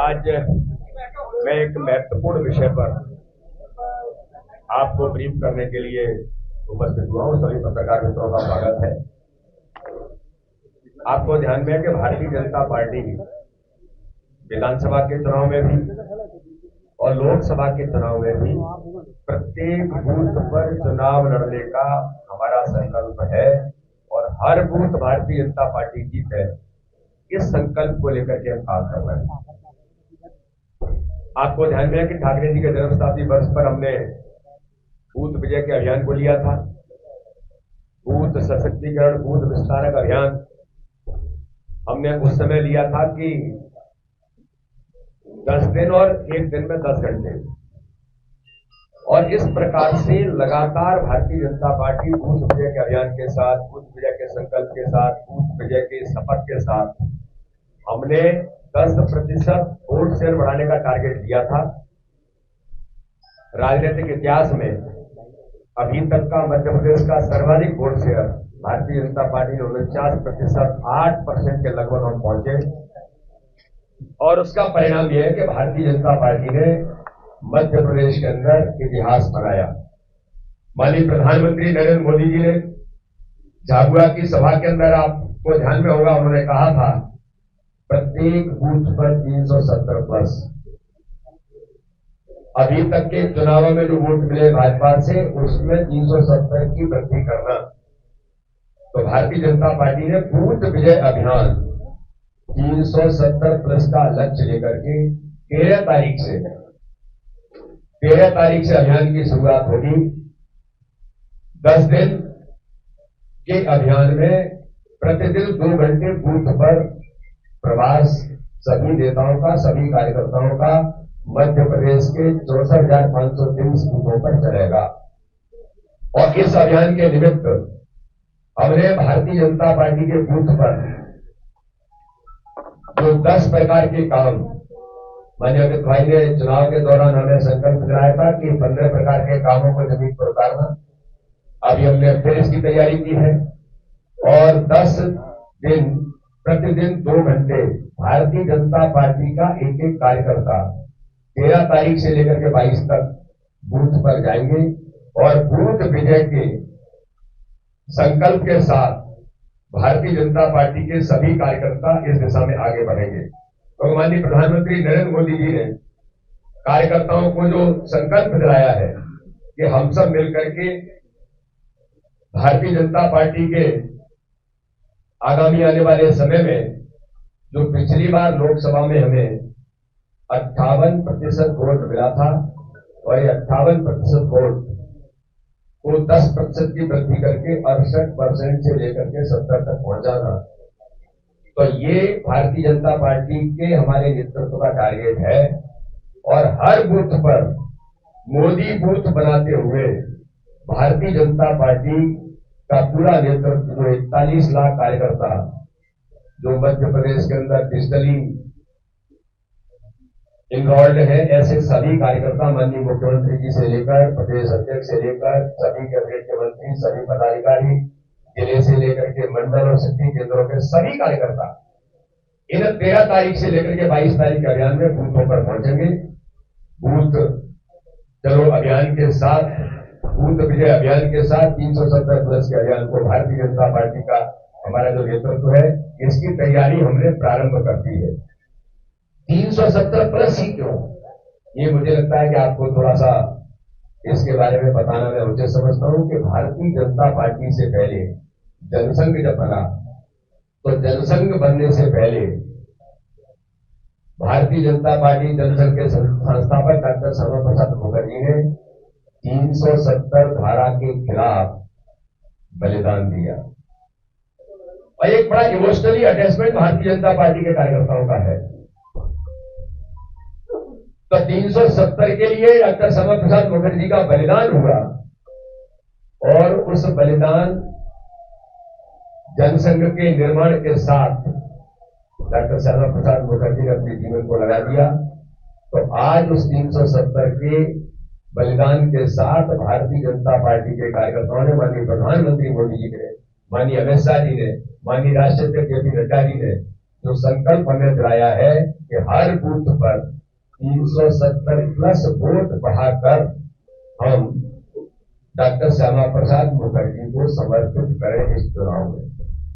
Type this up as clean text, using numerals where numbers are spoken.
आज मैं एक महत्वपूर्ण विषय पर आपको ब्रीफ करने के लिए उपस्थित हुआ हूं। सभी पत्रकार मित्रों का स्वागत है। आपको ध्यान में है कि भारतीय जनता पार्टी विधानसभा के चुनाव में भी और लोकसभा के चुनाव में भी प्रत्येक बूथ पर चुनाव लड़ने का हमारा संकल्प है और हर बूथ भारतीय जनता पार्टी जीत है। इस संकल्प को लेकर के हम काम कर रहे हैं। आपको ध्यान में है कि ठाकरे जी के जन्म शताब्दी वर्ष पर हमने बूथ विजय के अभियान को लिया था। बूथ सशक्तिकरण, बूथ विस्तारक अभियान हमने उस समय लिया था कि 10 दिन और एक दिन में 10 घंटे, और इस प्रकार से लगातार भारतीय जनता पार्टी बूथ विजय के अभियान के साथ, बूथ विजय के संकल्प के साथ, बूथ विजय के शपथ के साथ हमने 10% वोट शेयर बढ़ाने का टारगेट दिया था। राजनीतिक इतिहास में अभी तक का मध्य प्रदेश का सर्वाधिक vote share Bharatiya Janata party ने 49%, 8% के लगभग हम पहुंचे, और उसका परिणाम यह है कि भारतीय जनता पार्टी ने मध्य प्रदेश के अंदर इतिहास बनाया। माननीय प्रधानमंत्री नरेंद्र मोदी जी ने झाबुआ की सभा के अंदर, आपको ध्यान में होगा, उन्होंने कहा था प्रत्येक बूथ पर 370 प्लस। अभी तक के चुनावों में जो वोट मिले भाजपा से, उसमें 370 की वृद्धि करना। तो भारतीय जनता पार्टी ने बूथ विजय अभियान 370 प्लस का लक्ष्य लेकर के 13 तारीख से अभियान की शुरुआत होगी। 10 दिन के अभियान में प्रतिदिन 2 घंटे बूथ पर प्रवास सभी नेताओं का, सभी कार्यकर्ताओं का मध्य प्रदेश के 64,523 बूथों पर चलेगा। और इस अभियान के निमित्त हमने भारतीय जनता पार्टी के बूथ पर जो 10 प्रकार के काम, माननीय अमित भाई ने चुनाव के दौरान हमें संकल्प दिलाया था कि 15 प्रकार के कामों को जमीन पर उतारना। अभी हमने फिर इसकी तैयारी की है, और 10 दिन प्रतिदिन 2 घंटे भारतीय जनता पार्टी का एक एक कार्यकर्ता 13 तारीख से लेकर के 22 तक बूथ पर जाएंगे और बूथ विजय के संकल्प के साथ भारतीय जनता पार्टी के सभी कार्यकर्ता इस दिशा में आगे बढ़ेंगे। तो माननीय प्रधानमंत्री नरेंद्र मोदी जी ने कार्यकर्ताओं को जो संकल्प दिलाया है कि हम सब मिलकर के भारतीय जनता पार्टी के आगामी आने वाले समय में, जो पिछली बार लोकसभा में हमें 58% वोट मिला था, और ये 58% वोट को 10% की वृद्धि करके 68% से लेकर के 70 तक पहुंचाना, तो ये भारतीय जनता पार्टी के हमारे नेतृत्व का टारगेट है। और हर बूथ पर मोदी बूथ बनाते हुए भारतीय जनता पार्टी का पूरा नेतृत्व, जो 41 लाख कार्यकर्ता जो मध्य प्रदेश के अंदर डिजिटली इन्वॉल्व है, ऐसे सभी कार्यकर्ता माननीय मुख्यमंत्री जी से लेकर प्रदेश अध्यक्ष से लेकर सभी कैबिनेट के मंत्री, सभी पदाधिकारी, जिले से लेकर के मंडल और शक्ति केंद्रों के सभी कार्यकर्ता इन 13 तारीख से लेकर के 22 तारीख के अभियान में बूथों पर पहुंचेंगे। बूथ चलो अभियान के साथ, बूथ विजय अभियान के साथ 370 प्लस के अभियान को भारतीय जनता पार्टी का हमारा जो नेतृत्व है, इसकी तैयारी हमने प्रारंभ कर दी है। 370 प्लस ही क्यों, ये मुझे लगता है कि आपको थोड़ा सा इसके बारे में बताना मैं उचित समझता हूं कि भारतीय जनता पार्टी से पहले जनसंघ जब बना, तो जनसंघ बनने से पहले भारतीय जनता पार्टी जनसंघ के संस्थापक डॉक्टर श्यामा मुखर्जी ने 370 धारा के खिलाफ बलिदान दिया, और एक बड़ा emotionally attachment Bharatiya Janata party के कार्यकर्ताओं का है। तो 370 के लिए डॉक्टर श्यामा मुखर्जी का बलिदान हुआ, और उस बलिदान जनसंघ के निर्माण के साथ डॉक्टर श्यामा मुखर्जी ने अपने जीवन को लगा दिया। तो आज उस 370 के बलिदान के साथ भारतीय जनता पार्टी के कार्यकर्ताओं ने, माननीय प्रधानमंत्री मोदी जी ने, माननीय अमित शाह जी ने, माननीय राष्ट्रीय अध्यक्ष जेपी नड्डा जी ने जो संकल्प हमें दिलाया है कि हर बूथ पर 370 प्लस वोट बढ़ाकर हम डॉक्टर श्यामा प्रसाद मुखर्जी को समर्पित करें इस चुनाव में।